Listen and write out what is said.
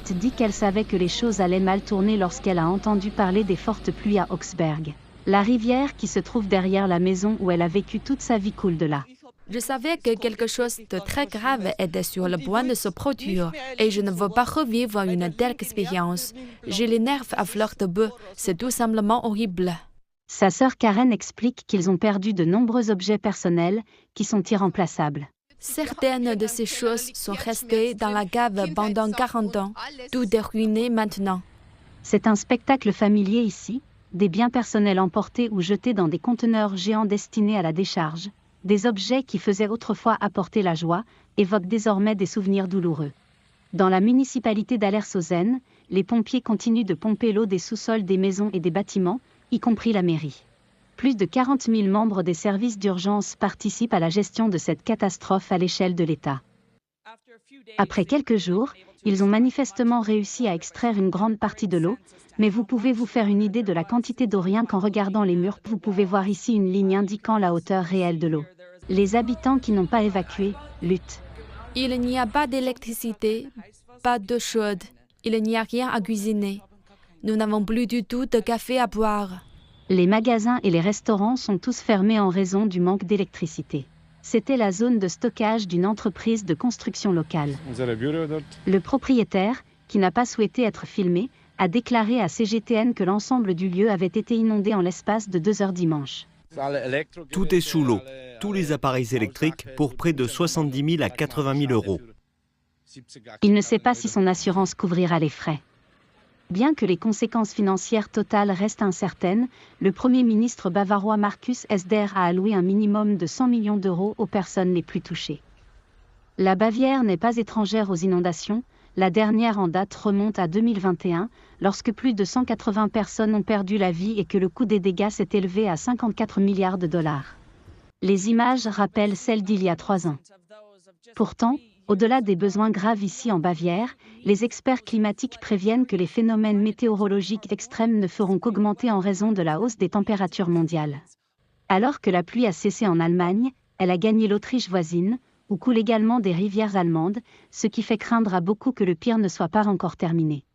Brigitte dit qu'elle savait que les choses allaient mal tourner lorsqu'elle a entendu parler des fortes pluies à Augsberg. La rivière qui se trouve derrière la maison où elle a vécu toute sa vie coule de là. Je savais que quelque chose de très grave était sur le point de se produire et je ne veux pas revivre une telle expérience. J'ai les nerfs à fleur de bec, c'est tout simplement horrible. Sa sœur Karen explique qu'ils ont perdu de nombreux objets personnels qui sont irremplaçables. Certaines de ces choses sont restées dans la cave pendant 40 ans. Tout est ruiné maintenant. C'est un spectacle familier ici, des biens personnels emportés ou jetés dans des conteneurs géants destinés à la décharge. Des objets qui faisaient autrefois apporter la joie, évoquent désormais des souvenirs douloureux. Dans la municipalité d'Allershausen, les pompiers continuent de pomper l'eau des sous-sols des maisons et des bâtiments, y compris la mairie. Plus de 40 000 membres des services d'urgence participent à la gestion de cette catastrophe à l'échelle de l'État. Après quelques jours, ils ont manifestement réussi à extraire une grande partie de l'eau, mais vous pouvez vous faire une idée de la quantité d'eau rien qu'en regardant les murs. Vous pouvez voir ici une ligne indiquant la hauteur réelle de l'eau. Les habitants qui n'ont pas évacué luttent. Il n'y a pas d'électricité, pas d'eau chaude, il n'y a rien à cuisiner. Nous n'avons plus du tout de café à boire. Les magasins et les restaurants sont tous fermés en raison du manque d'électricité. C'était la zone de stockage d'une entreprise de construction locale. Le propriétaire, qui n'a pas souhaité être filmé, a déclaré à CGTN que l'ensemble du lieu avait été inondé en l'espace de 2 heures dimanche. Tout est sous l'eau, tous les appareils électriques pour près de 70 000 à 80 000 euros. Il ne sait pas si son assurance couvrira les frais. Bien que les conséquences financières totales restent incertaines, le Premier ministre bavarois Markus Esder a alloué un minimum de 100 millions d'euros aux personnes les plus touchées. La Bavière n'est pas étrangère aux inondations, la dernière en date remonte à 2021, lorsque plus de 180 personnes ont perdu la vie et que le coût des dégâts s'est élevé à 54 milliards de dollars. Les images rappellent celles d'il y a 3 ans. Pourtant, au-delà des besoins graves ici en Bavière, les experts climatiques préviennent que les phénomènes météorologiques extrêmes ne feront qu'augmenter en raison de la hausse des températures mondiales. Alors que la pluie a cessé en Allemagne, elle a gagné l'Autriche voisine, où coulent également des rivières allemandes, ce qui fait craindre à beaucoup que le pire ne soit pas encore terminé.